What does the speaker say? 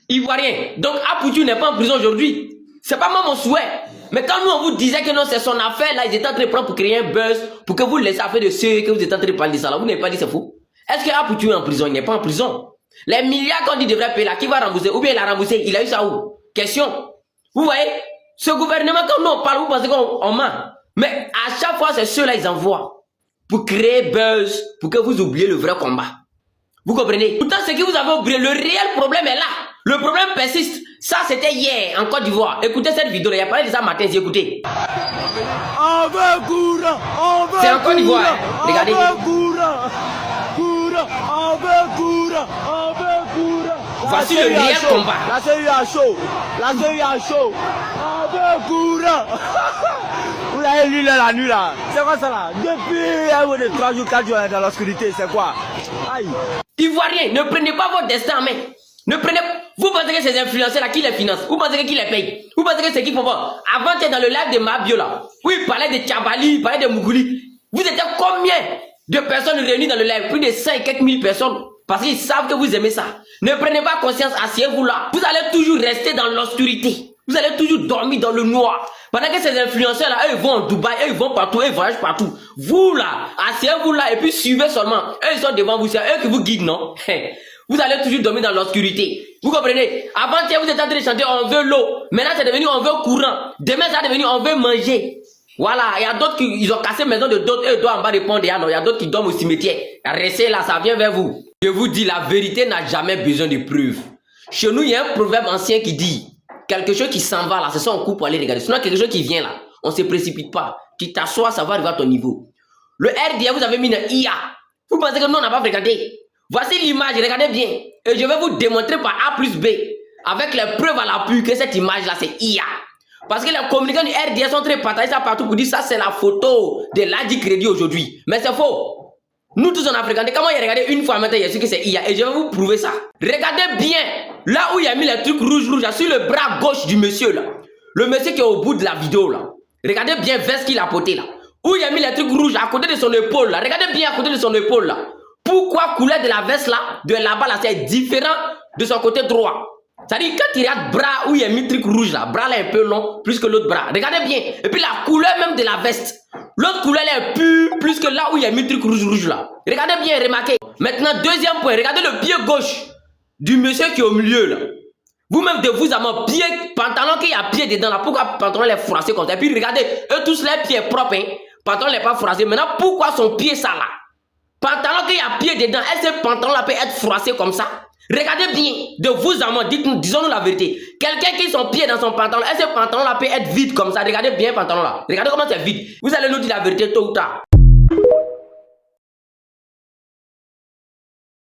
Ivoirien. Donc Apoutou n'est pas en prison aujourd'hui. C'est pas moi mon souhait. Mais quand nous on vous disait que non, c'est son affaire, là, ils étaient en train de prendre pour créer un buzz, pour que vous laissez affaire de ceux que vous êtes en train de parler de ça là. Vous n'avez pas dit c'est fou. Est-ce que Apoutou est en prison? Il n'est pas en prison. Les milliards qu'on dit devrait payer là, qui va rembourser? Ou bien il a remboursé, il a eu ça où? Question. Vous voyez? Ce gouvernement, quand nous on parle, vous pensez qu'on ment. Mais à chaque fois, c'est ceux-là, ils envoient. Pour créer buzz, pour que vous oubliez le vrai combat. Vous comprenez? Pourtant, ce que vous avez oublié, le réel problème est là. Le problème persiste. Ça, c'était hier, en Côte d'Ivoire. Écoutez cette vidéo, il y a parlé de ça matin, j'ai écouté. C'est en Côte d'Ivoire, regardez. Voici le réel combat. La série à chaud. Vous l'avez lu là, la nuit là. C'est quoi ça là? Depuis 3 jours, 4 jours dans l'obscurité, c'est quoi? Aïe. Ivoiriens, ne prenez pas votre destin en main. Ne prenez. Vous pensez que ces influenceurs là, qui les financent? Vous pensez que qui les paye? Vous pensez que c'est qui font pas? Avant, tu es dans le live de Mabio là, où il parlait de Tchabali, il parlait de Mougouli. Vous étiez combien de personnes réunies dans le live? Plus de 5 et quelques mille personnes. Parce qu'ils savent que vous aimez ça. Ne prenez pas conscience, asseyez-vous là. Vous allez toujours rester dans l'obscurité. Vous allez toujours dormir dans le noir. Pendant que ces influenceurs là, eux ils vont en Dubaï, eux ils vont partout, eux ils voyagent partout. Vous là, asseyez-vous là et puis suivez seulement. Eux ils sont devant vous, c'est eux qui vous guident, non? Vous allez toujours dormir dans l'obscurité. Vous comprenez? Avant-hier, vous êtes en train de chanter on veut l'eau. Maintenant, c'est devenu on veut courant. Demain, ça est devenu on veut manger. Voilà, il y a d'autres qui ils ont cassé maison de d'autres, eux ils doivent en bas répondre. Il y a d'autres qui dorment au cimetière. Restez là, ça vient vers vous. Je vous dis, la vérité n'a jamais besoin de preuves. Chez nous, il y a un proverbe ancien qui dit quelque chose qui s'en va là, c'est ça on coupe pour aller regarder. Sinon, quelque chose qui vient là, on ne se précipite pas. Tu t'assois, ça va arriver à ton niveau. Le RDA, vous avez mis une IA. Vous pensez que nous, on n'a pas fréquenté? Voici l'image, regardez bien. Et je vais vous démontrer par A plus B, avec les preuves à l'appui, que cette image-là, c'est IA. Parce que les communicants du RDS sont très partagés ça partout pour dire ça, c'est la photo de l'Adi Crédit aujourd'hui. Mais c'est faux. Nous tous, on a fréquenté. Comment il a regardé une fois maintenant, il a su que c'est IA. Et je vais vous prouver ça. Regardez bien. Là où il a mis les trucs rouges, sur le bras gauche du monsieur, là. Le monsieur qui est au bout de la vidéo, là. Regardez bien veste qu'il a porté, là. Où il a mis les trucs rouges à côté de son épaule, là. Regardez bien à côté de son épaule, là. Pourquoi couleur de la veste là, de là-bas là, c'est différent de son côté droit. C'est-à-dire quand il regarde bras où il y a mis truc rouge là, bras là un peu long, plus que l'autre bras. Regardez bien. Et puis la couleur même de la veste. L'autre couleur là est plus que là où il y a mis truc rouge là. Regardez bien, remarquez. Maintenant, deuxième point, regardez le pied gauche du monsieur qui est au milieu là. Vous-même de vous à mon pied, pantalon qu'il y a pied dedans là, pourquoi pantalon est froissé comme ça? Et puis regardez, eux tous les pieds propres, hein. Pantalon n'est pas froissé. Maintenant, pourquoi son pied ça là? Pantalon qu'il y a pied dedans, est-ce que ce pantalon là peut être froissé comme ça? Regardez bien, de vous à moi, dites-nous, disons-nous la vérité. Quelqu'un qui a son pied dans son pantalon, est-ce que ce pantalon là peut être vide comme ça? Regardez bien le pantalon là. Regardez comment c'est vide. Vous allez nous dire la vérité tôt ou tard.